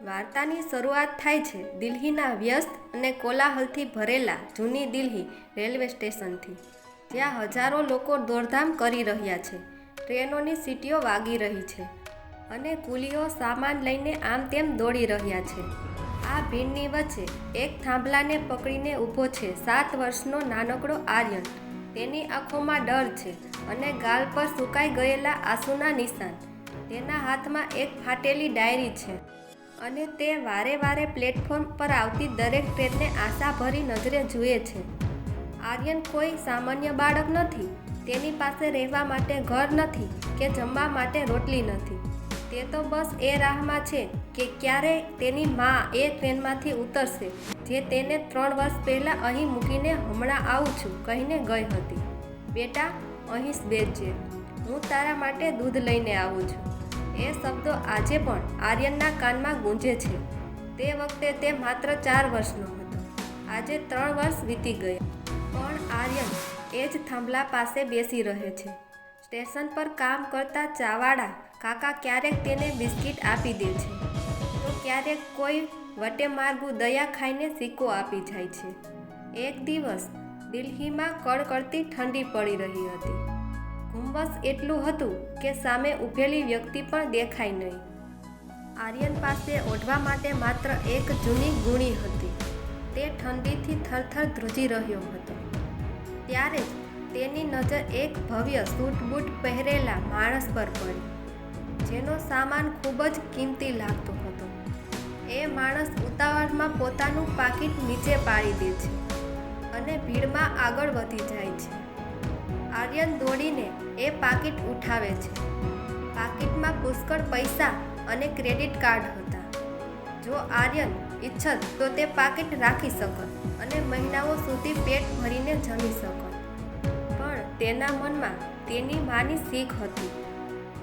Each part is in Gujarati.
વાર્તાની શરૂઆત થાય છે દિલ્હીના વ્યસ્ત અને કોલાહલથી ભરેલા જૂની દિલ્હી રેલવે સ્ટેશનથી, જ્યાં હજારો લોકો દોડધામ કરી રહ્યા છે. ટ્રેનોની સીટીઓ વાગી રહી છે અને કુલીઓ સામાન લઈને આમ તેમ દોડી રહ્યા છે. આ ભીડની વચ્ચે એક થાંભલાને પકડીને ઊભો છે 7 વર્ષનો નાનકડો આર્યન. તેની આંખોમાં ડર છે અને ગાલ પર સુકાઈ ગયેલા આંસુના નિશાન. તેના હાથમાં એક ફાટેલી ડાયરી છે અને તે વારે વારે પ્લેટફોર્મ પર આવતી દરેક ટ્રેનને આશાભરી નજરે જુએ છે. આર્યન કોઈ સામાન્ય બાળક નથી. તેની પાસે રહેવા માટે ઘર નથી કે જમવા માટે રોટલી નથી. તે તો બસ એ રાહમાં છે કે ક્યારે તેની મા એ ટ્રેનમાંથી ઉતરશે જે તેને 3 વર્ષ પહેલાં અહીં મૂકીને હમણાં આવું છું કહીને ગઈ હતી. બેટા, અહીં જ બેસજે, હું તારા માટે દૂધ લઈને આવું છું. એ શબ્દો આજે પણ આર્યનના કાનમાં ગૂંજે છે. તે વખતે તે માત્ર 4 વર્ષનો હતો. આજે 3 વર્ષ વીતી ગયા. પણ આર્યન એ જ થાંભલા પાસે બેસી રહે છે. સ્ટેશન પર કામ કરતા ચાવાળા કાકા ક્યારેક તેને બિસ્કિટ આપી દે છે તો ક્યારેક કોઈ વટે માર્ગું દયા ખાઈને સિક્કો આપી જાય છે. એક દિવસ દિલ્હીમાં કડકડતી ઠંડી પડી રહી હતી. હુમ્મસ એટલું હતું કે સામે ઊભેલી વ્યક્તિ પણ દેખાય નહીં. આર્યન પાસે ઓઢવા માટે માત્ર એક જૂની ગુણી હતી. તે ઠંડીથી થરથર ધ્રુજી રહ્યો હતો. ત્યારે જ તેની નજર એક ભવ્ય સૂટ બૂટ પહેરેલા માણસ પર પડી, જેનો સામાન ખૂબ જ કિંમતી લાગતો હતો. એ માણસ ઉતાવળમાં પોતાનું પાકીટ નીચે પાડી દે છે અને ભીડમાં આગળ વધી જાય છે. આર્યન દોડીને એ પાકીટ ઉઠાવે છે. પાકીટમાં પુષ્કળ પૈસા અને ક્રેડિટ કાર્ડ હતા. જો આર્યન ઈચ્છત તો તે પાકીટ રાખી શકત અને મહિનાઓ સુધી પેટ ભરીને જમી શકત. પણ તેના મનમાં તેની માની શીખ હતી,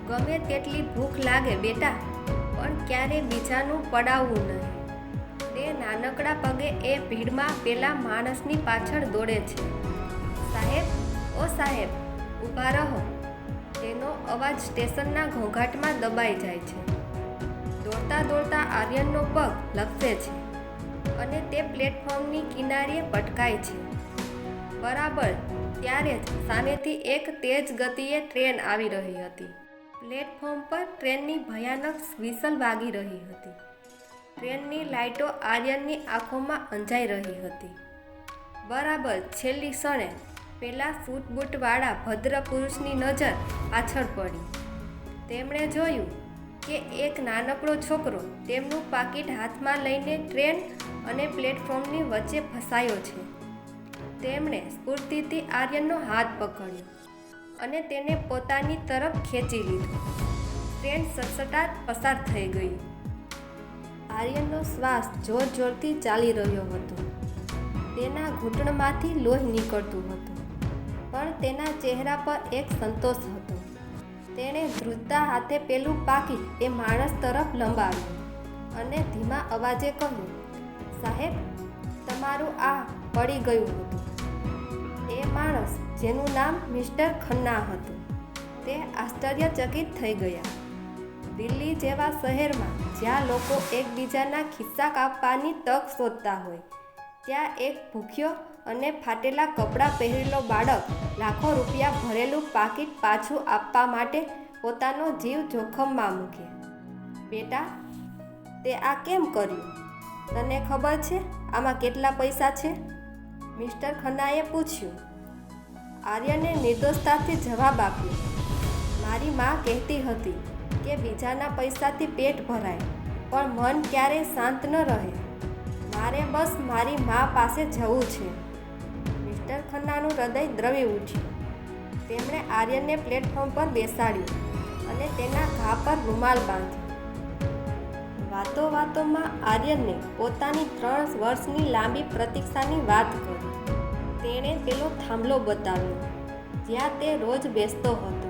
ગમે તેટલી ભૂખ લાગે બેટા, પણ ક્યારે બીજાનું પડાવવું નહીં. તે નાનકડા પગે એ ભીડમાં પેલા માણસની પાછળ દોડે છે. સાહેબ, ઓ સાહેબ, ઊભા રહો. તેનો અવાજ સ્ટેશનના ઘોંઘાટમાં દબાઈ જાય છે. દોડતા દોડતા આર્યનનો પગ લપસે છે અને તે પ્લેટફોર્મની કિનારીએ પટકાય છે. બરાબર ત્યારે જ સામેથી એક તેજ ગતિએ ટ્રેન આવી રહી હતી. પ્લેટફોર્મ પર ટ્રેનની ભયાનક વિસલ વાગી રહી હતી. ટ્રેનની લાઇટો આર્યનની આંખોમાં અંજાઈ રહી હતી. બરાબર છેલ્લી ક્ષણે પેલા સૂટ બૂટવાળા ભદ્ર પુરુષની નજર પાછળ પડી. તેમણે જોયું કે એક નાનકડો છોકરો તેમનું પાકીટ હાથમાં લઈને ટ્રેન અને પ્લેટફોર્મની વચ્ચે ફસાયો છે. તેમણે સ્ફૂર્તિથી આર્યનનો હાથ પકડ્યો અને તેને પોતાની તરફ ખેંચી લીધો. ટ્રેન સટસટાટ પસાર થઈ ગઈ. આર્યનનો શ્વાસ જોર જોરથી ચાલી રહ્યો હતો. તેના ઘૂંટણમાંથી લોહી નીકળતું હતું, પણ તેના ચહેરા પર એક સંતોષ હતો. તેણે ધ્રુજતા હાથે પેલું પાકીટ એ માણસ તરફ લંબાવ્યું અને ધીમા અવાજે કહ્યું, સાહેબ, તમારું આ પડી ગયું હતું. એ માણસ, જેનું નામ મિસ્ટર ખન્ના હતું, તે આશ્ચર્યચકિત થઈ ગયા. દિલ્હી જેવા શહેરમાં જ્યાં લોકો એકબીજાના ખિસ્સા કાપવાની તક શોધતા હોય, ત્યાં એક ભૂખ્યો અને ફાટેલા કપડાં પહેરેલો બાળક લાખો રૂપિયા ભરેલું પાકીટ પાછું આપવા માટે પોતાનો જીવ જોખમમાં મૂકે. બેટા, તે આ કેમ કર્યું? તને ખબર છે આમાં કેટલા પૈસા છે? મિસ્ટર ખન્નાએ પૂછ્યું. આર્યને નિર્દોષતાથી જવાબ આપ્યો, મારી મા કહેતી હતી કે બીજાના પૈસાથી પેટ ભરાય, પણ મન ક્યારેય શાંત ન રહે. મારે બસ મારી મા પાસે જવું છે. મિસ્ટર ખન્નાનું હૃદય દ્રવી ઉઠ્યું. તેમણે આર્યનને પ્લેટફોર્મ પર બેસાડ્યો અને તેના ઘા પર રૂમાલ બાંધ્યો. વાતો વાતોમાં આર્યનને પોતાની 3 વર્ષની લાંબી પ્રતીક્ષાની વાત કરી. તેણે પેલો થાંભલો બતાવ્યો જ્યાં તે રોજ બેસતો હતો.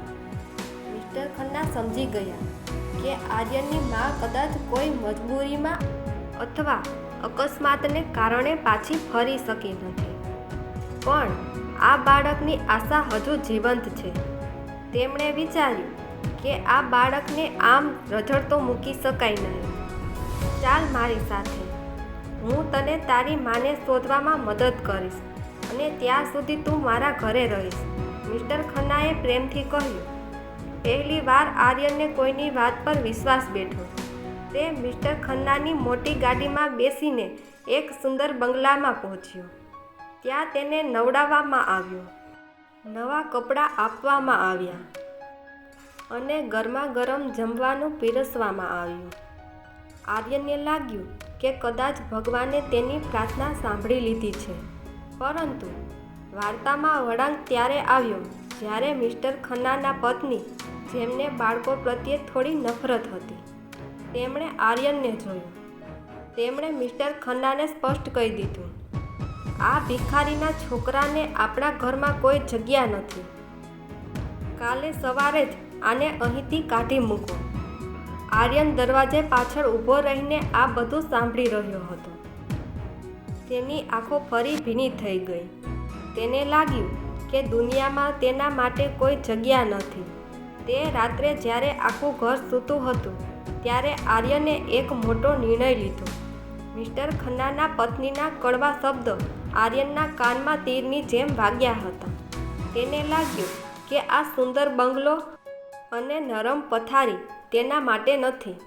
મિસ્ટર ખન્ના સમજી ગયા કે આર્યનની મા કદાચ કોઈ મજબૂરીમાં અથવા અકસ્માતને કારણે પાછી ફરી શકી નથી, પણ આ બાળકની આશા હજુ જીવંત છે. તેમણે વિચાર્યું કે આ બાળકને આમ રઝળતો મૂકી શકાય નહીં. 4 ચાલ મારી સાથે, હું તને તારી માને શોધવામાં મદદ કરીશ અને ત્યાં સુધી તું મારા ઘરે રહીશ, મિસ્ટર ખન્નાએ પ્રેમથી કહ્યું. પહેલી વાર આર્યનને કોઈની વાત પર વિશ્વાસ બેઠો. તે મિસ્ટર ખન્નાની મોટી ગાડીમાં બેસીને એક સુંદર બંગલામાં પહોંચ્યો. ત્યાં તેને નવડાવવામાં આવ્યો, નવા કપડાં આપવામાં આવ્યા અને ગરમા ગરમ જમવાનું પીરસવામાં આવ્યું. આર્યનને લાગ્યું કે કદાચ ભગવાને તેની પ્રાર્થના સાંભળી લીધી છે. પરંતુ વાર્તામાં વળાંક ત્યારે આવ્યો જ્યારે મિસ્ટર ખન્નાના પત્ની, જેમને બાળકો પ્રત્યે થોડી નફરત હતી, તેમણે આર્યનને જોયું. તેમણે મિસ્ટર ખન્નાને સ્પષ્ટ કહી દીધું, આ ભિખારીના છોકરાને આપણા ઘરમાં કોઈ જગ્યા નથી. કાલે સવારે જ આને અહીંથી કાઢી મૂકો. આર્યન દરવાજે પાછળ ઊભો રહીને આ બધું સાંભળી રહ્યો હતો. તેની આંખો ફરી ભીની થઈ ગઈ. તેને લાગ્યું કે દુનિયામાં તેના માટે કોઈ જગ્યા નથી. તે રાત્રે જ્યારે આખું ઘર સૂતું હતું ત્યારે આર્યને એક મોટો નિર્ણય લીધો. મિસ્ટર ખન્નાના પત્નીના કડવા શબ્દો આર્યનના કાનમાં તીરની જેમ વાગ્યા હતા. તેને લાગ્યું કે આ સુંદર બંગલો અને નરમ પથારી તેના માટે નથી.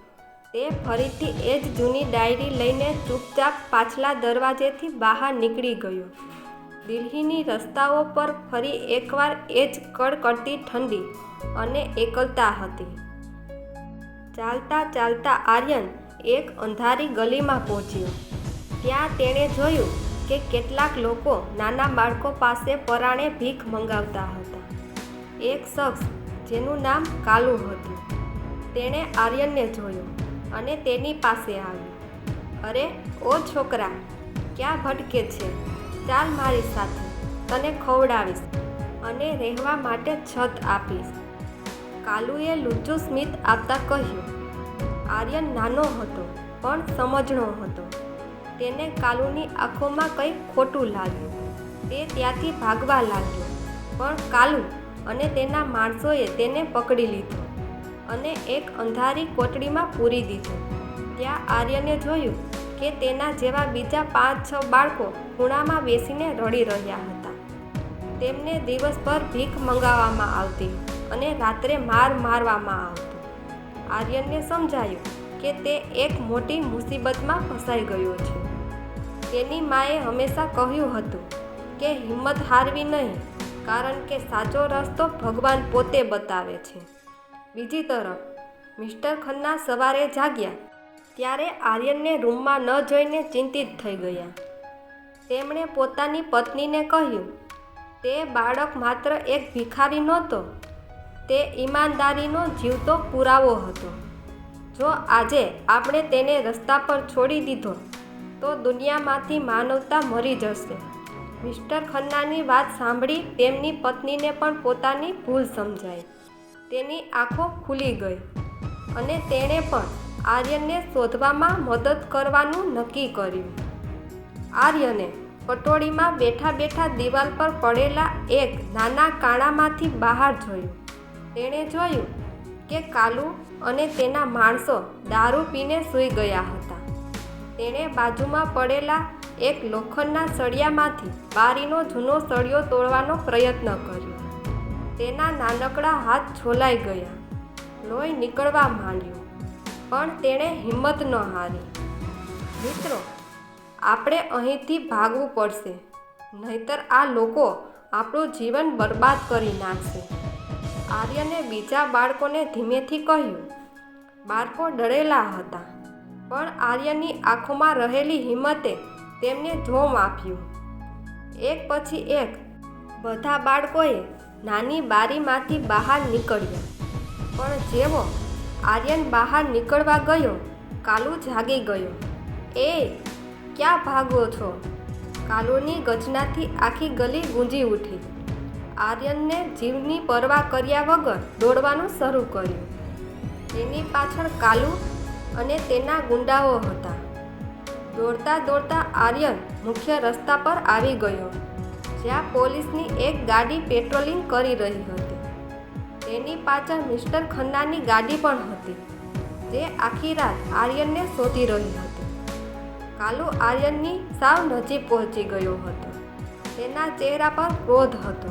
તે ફરીથી એ જ જૂની ડાયરી લઈને ચૂપચાપ પાછલા દરવાજેથી બહાર નીકળી ગયો. દિલ્હીની રસ્તાઓ પર ફરી એકવાર એ જ કડકડતી ઠંડી અને એકલતા હતી. ચાલતા ચાલતા આર્યન એક અંધારી ગલીમાં પહોંચ્યો. ત્યાં તેણે જોયું કે કેટલાક લોકો નાના બાળકો પાસે પરાણે ભીખ મંગાવતા હતા. એક શખ્સ જેનું નામ કાલુ હતું, તેણે આર્યનને જોયો અને તેની પાસે આવ્યો. અરે ઓ છોકરા, ક્યાં ભટકે છે? ચાલ મારી સાથે, તને ખવડાવીશ અને રહેવા માટે છત આપીશ. કાલુએ લૂંચું સ્મિત આપતા કહ્યું. આર્યન નાનો હતો પણ સમજણો હતો. તેને કાલુની આંખોમાં કંઈક ખોટું લાગ્યું. તે ત્યાંથી ભાગવા લાગ્યો, પણ કાલુ અને તેના માણસોએ તેને પકડી લીધો અને એક અંધારી કોટડીમાં પૂરી દીધો. ત્યાં આર્યને જોયું કે તેના જેવા બીજા 5-6 બાળકો ખૂણામાં બેસીને રડી રહ્યા હતા. તેમને દિવસભર ભીખ મંગાવવામાં આવતી અને રાત્રે મારવામાં આવતો. આર્યનને સમજાયું કે તે એક મોટી મુસીબતમાં ફસાઈ ગયો છે. તેની માએ હંમેશા કહ્યું હતું કે હિંમત હારવી નહીં, કારણ કે સાચો રસ્તો ભગવાન પોતે બતાવે છે. બીજી તરફ મિસ્ટર ખન્ના સવારે જાગ્યા ત્યારે આર્યનને રૂમમાં ન જોઈને ચિંતિત થઈ ગયા. તેમણે પોતાની પત્નીને કહ્યું, તે બાળક માત્ર એક ભિખારી નહોતો, તે ઈમાનદારીનો જીવતો પુરાવો હતો. જો આજે આપણે તેને રસ્તા પર છોડી દીધો તો દુનિયામાંથી માનવતા મરી જશે. મિસ્ટર ખન્નાની વાત સાંભળી તેમની પત્નીને પણ પોતાની ભૂલ સમજાઈ. તેની આંખો ખુલી ગઈ અને તેણે પણ આર્યનને શોધવામાં મદદ કરવાનું નક્કી કર્યું. આર્યને પટોળીમાં બેઠા બેઠા દિવાલ પર પડેલા એક નાના કાણામાંથી બહાર જોયું. તેણે જોયું કે કાલુ અને તેના માણસો દારૂ પીને સૂઈ ગયા હતા. તેણે બાજુમાં પડેલા એક લોખંડના સળિયામાંથી બારીનો જૂનો સળિયો તોડવાનો પ્રયત્ન કર્યો. તેના નાનકડા હાથ છોલાઈ ગયા, લોહી નીકળવા માંડ્યું, પણ તેણે હિંમત ન હારી. મિત્રો, આપણે અહીંથી ભાગવું પડશે, નહીતર આ લોકો આપણું જીવન બરબાદ કરી નાખશે. આર્યને બીજા બાળકોને ધીમેથી કહ્યું. બાળકો ડરેલા હતા, પણ આર્યની આંખોમાં રહેલી હિંમતે તેમને જોમ આપ્યું. એક પછી એક બધા બાળકોએ નાની બારીમાંથી બહાર નીકળ્યા. પણ જેવો આર્યન બહાર નીકળવા ગયો, કાલુ જાગી ગયો. એ ક્યાં ભાગો છો? કાલુની ગર્જનાથી આખી ગલી ગૂંજી ઉઠી. આર્યનને જીવની પરવા કર્યા વગર દોડવાનું શરૂ કર્યું. તેની પાછળ કાલુ અને તેના ગુંડાઓ હતા. દોડતા દોડતા આર્યન મુખ્ય રસ્તા પર આવી ગયો, જ્યાં પોલીસની એક ગાડી પેટ્રોલિંગ કરી રહી હતી. તેની પાછળ મિસ્ટર ખન્નાની ગાડી પણ હતી, જે આખી રાત આર્યનને શોધી રહી હતી. કાલુ આર્યનની સાવ નજીક પહોંચી ગયો હતો. તેના ચહેરા પર ક્રોધ હતો.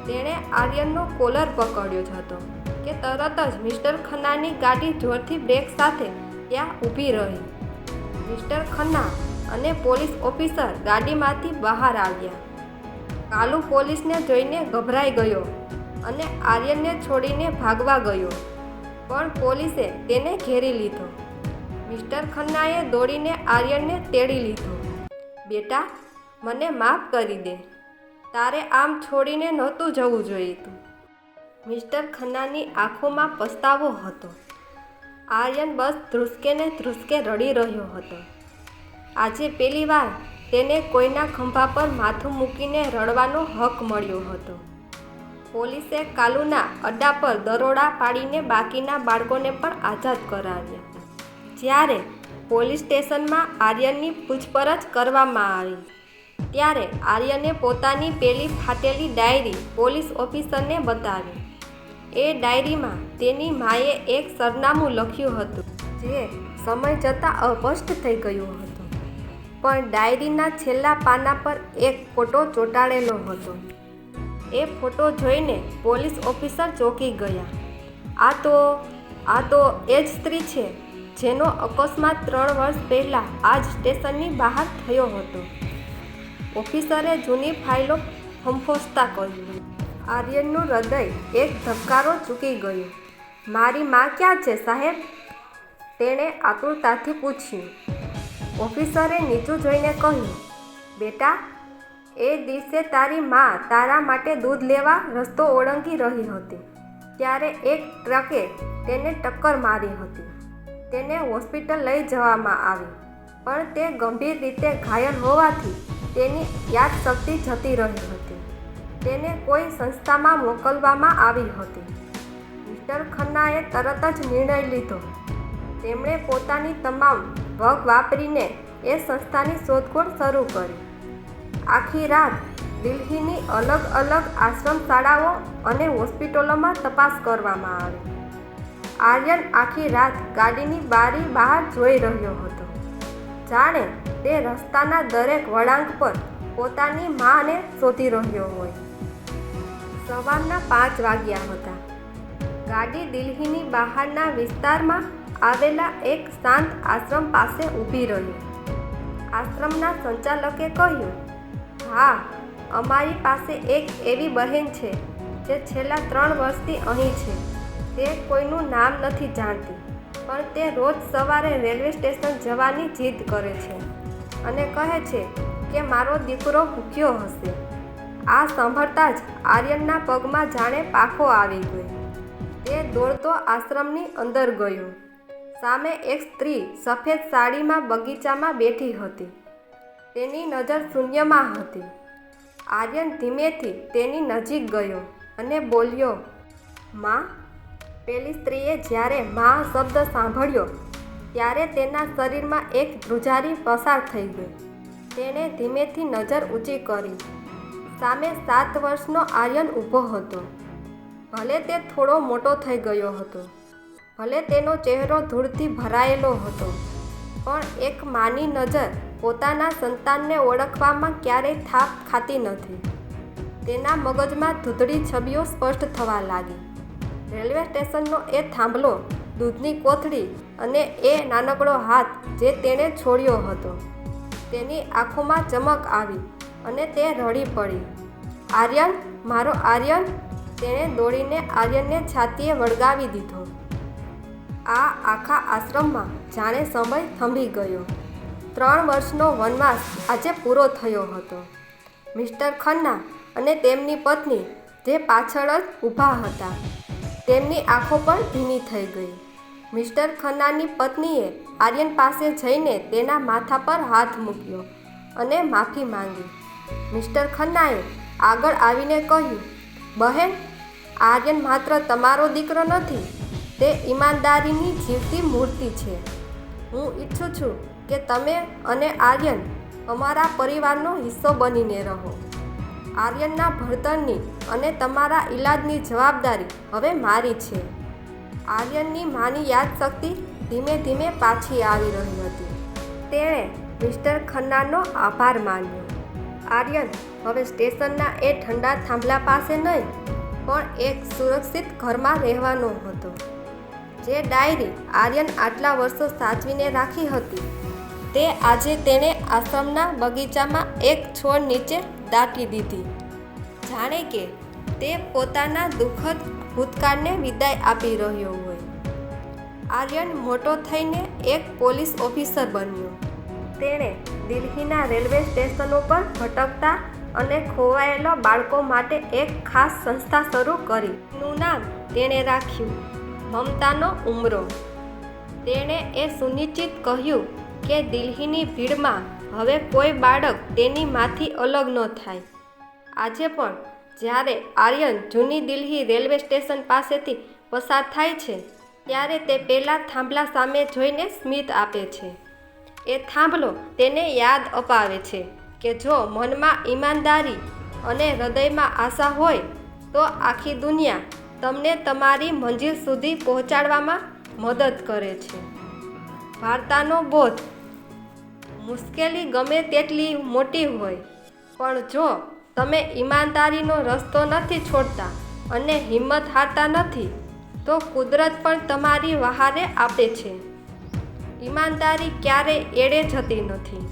તેણે આર્યનનો કોલર પકડ્યો જ હતો કે તરત જ મિસ્ટર ખન્નાની ગાડી જોરથી બ્રેક સાથે ત્યાં ઊભી રહી. મિસ્ટર ખન્ના અને પોલીસ ઓફિસર ગાડીમાંથી બહાર આવ્યા. કાલુ પોલીસને જોઈને ગભરાઈ ગયો અને આર્યનને છોડીને ભાગવા ગયો, પણ પોલીસે તેને ઘેરી લીધો. મિસ્ટર ખન્નાએ દોડીને આર્યનને તેડી લીધો. બેટા, મને માફ કરી દે. તારે આમ છોડીને નહોતું જવું જોઈતું. મિસ્ટર ખન્નાની આંખોમાં પસ્તાવો હતો. આર્યન બસ ધ્રુસકે ને ધ્રુસકે રડી રહ્યો હતો. આજે પહેલી વાર તેને કોઈના ખંભા પર માથું મૂકીને રડવાનો હક મળ્યો હતો. પોલીસે કાલુના અડ્ડા પર દરોડા પાડીને બાકીના બાળકોને પણ આઝાદ કરાવ્યા. જ્યારે પોલીસ સ્ટેશનમાં આર્યનની પૂછપરછ કરવામાં આવી ત્યારે આર્યને પોતાની પેલી ફાટેલી ડાયરી પોલીસ ઓફિસરને બતાવી. એ ડાયરીમાં તેની માએ એક સરનામું લખ્યું હતું જે સમય જતાં અસ્પષ્ટ થઈ ગયું હતું, પણ ડાયરીના છેલ્લા પાના પર એક ફોટો ચોંટાડેલો હતો. એ ફોટો જોઈને પોલીસ ઓફિસર ચોંકી ગયા. આ તો એ જ સ્ત્રી છે જેનો અકસ્માત 3 વર્ષ પહેલાં આ જ સ્ટેશનની બહાર થયો હતો. ઓફિસરે જૂની ફાઇલો ફંફોસતા કહ્યું. આર્યનનું હૃદય એક ધબકારો ચૂકી ગયું. મારી માં ક્યાં છે સાહેબ? તેણે આતુરતાથી પૂછ્યું. ઓફિસરે નીચું જોઈને કહ્યું, બેટા, એ દિવસે તારી માં તારા માટે દૂધ લેવા રસ્તો ઓળંગી રહી હતી ત્યારે એક ટ્રકે તેને ટક્કર મારી હતી. તેને હોસ્પિટલ લઈ જવામાં આવી, પણ તે ગંભીર રીતે ઘાયલ હોવાથી તેની યાદશક્તિ જતી રહી હતી. તેને કોઈ સંસ્થામાં મોકલવામાં આવી હતી. મિસ્ટર ખન્નાએ તરત જ નિર્ણય લીધો. તેમણે પોતાની તમામ વગ વાપરીને એ સંસ્થાની શોધખોળ શરૂ કરી. આખી રાત દિલ્હીની અલગ અલગ આશ્રમ શાળાઓ અને હોસ્પિટલોમાં તપાસ કરવામાં આવી. આર્યન આખી રાત ગાડીની બારી બહાર જોઈ રહ્યો હતો, જાણે તે રસ્તાના દરેક વળાંક પર પોતાની માને શોધી રહ્યો હોય. સવારના 5 વાગ્યા હતા. ગાડી દિલ્હીની બહારના વિસ્તારમાં આવેલા એક શાંત આશ્રમ પાસે ઊભી રહી. આશ્રમના સંચાલકે કહ્યું, હા, અમારી પાસે એક એવી બહેન છે જે છેલ્લા 3 વર્ષથી અહીં છે. તે કોઈનું નામ નથી જાણતી, પણ તે રોજ સવારે રેલવે સ્ટેશન જવાની જીદ કરે છે અને કહે છે કે મારો દીકરો ભૂખ્યો હશે. આ સાંભળતા જ આર્યનના પગમાં જાણે પાખો આવી ગયો. તે દોડતો આશ્રમની અંદર ગયો. સામે એક સ્ત્રી સફેદ સાડીમાં બગીચામાં બેઠી હતી. તેની નજર શૂન્યમાં હતી. આર્યન ધીમેથી તેની નજીક ગયો અને બોલ્યો, માં. પેલી સ્ત્રીએ જ્યારે માં શબ્દ સાંભળ્યો ત્યારે તેના શરીરમાં એક ધ્રુજારી પસાર થઈ ગઈ. તેણે ધીમેથી નજર ઊંચી કરી. સામે 7 વર્ષનો આર્યન ઊભો હતો. ભલે તે થોડો મોટો થઈ ગયો હતો, ભલે તેનો ચહેરો ધૂળથી ભરાયેલો હતો, પણ એક માની નજર પોતાના સંતાનને ઓળખવામાં ક્યારેય થાપ ખાતી નથી. તેના મગજમાં ધૂંધળી છબીઓ સ્પષ્ટ થવા લાગી. રેલવે સ્ટેશનનો એ થાંભલો, દૂધની કોથળી અને એ નાનકડો હાથ જે તેણે છોડ્યો હતો. તેની આંખોમાં ચમક આવી અને તે રડી પડી. આર્યન, મારો આર્યન! તેણે દોડીને આર્યનને છાતીએ વળગાવી દીધો. આ આખા આશ્રમમાં જાણે સમય થંભી ગયો. 3 વર્ષનો વનવાસ આજે પૂરો થયો હતો. મિસ્ટર ખન્ના અને તેમની પત્ની જે પાછળ જ ઊભા હતા, તેમની આંખો પણ ભીની થઈ ગઈ. મિસ્ટર ખન્નાની પત્નીએ આર્યન પાસે જઈને તેના માથા પર હાથ મૂક્યો અને માફી માંગી. મિસ્ટર ખન્નાએ આગળ આવીને કહ્યું, બહેન, આર્યન માત્ર તમારો દીકરો નથી, તે ઈમાનદારીની જીવતી મૂર્તિ છે. હું ઈચ્છું છું કે તમે અને આર્યન અમારા પરિવારનો હિસ્સો બનીને રહો. આર્યનના ભણતરની અને તમારા ઈલાજની જવાબદારી હવે મારી છે. આર્યનની માની યાદશક્તિ ધીમે ધીમે પાછી આવી રહી હતી. તેણે મિસ્ટર ખન્નાનો આભાર માન્યો. આર્યન હવે સ્ટેશનના એ ઠંડા થાંભલા પાસે નહીં, પણ એક સુરક્ષિત ઘરમાં રહેવાનો હતો. જે ડાયરી આર્યન આટલા વર્ષો સાચવીને રાખી હતી, તે આજે તેણે આશ્રમના બગીચામાં એક છોડ નીચે દાટી દીધી, જાણે કે તે પોતાના દુઃખદ ભૂતકાળને વિદાય આપી રહ્યો હોય. આર્યન મોટો થઈને એક પોલીસ ઓફિસર બન્યો. તેણે દિલ્હીના રેલવે સ્ટેશનો પર ભટકતા અને ખોવાયેલા બાળકો માટે એક ખાસ સંસ્થા શરૂ કરી. તેનું નામ તેણે રાખ્યું મમતાનો ઉમરો. તેણે એ સુનિશ્ચિત કર્યું કે દિલ્હીની ભીડમાં હવે કોઈ બાળક તેની માંથી અલગ ન થાય. આજે પણ જ્યારે આર્યન જૂની દિલ્હી રેલવે સ્ટેશન પાસેથી પસાર થાય છે, ત્યારે તે પેલા થાંભલા સામે જોઈને સ્મિત આપે છે. એ થાંભલો તેને યાદ અપાવે છે કે જો મનમાં ઈમાનદારી અને હૃદયમાં આશા હોય તો આખી દુનિયા તમને તમારી મંજિલ સુધી પહોંચાડવામાં મદદ કરે છે. વાર્તાનો બોધ: મુશ્કેલી ગમે તેટલી મોટી હોય, પણ જો તમે ઈમાનદારીનો રસ્તો નથી છોડતા અને હિંમત હારતા નથી, તો કુદરત પણ તમારી વહારે આપે છે. ઈમાનદારી ક્યારેય એળે જતી નથી.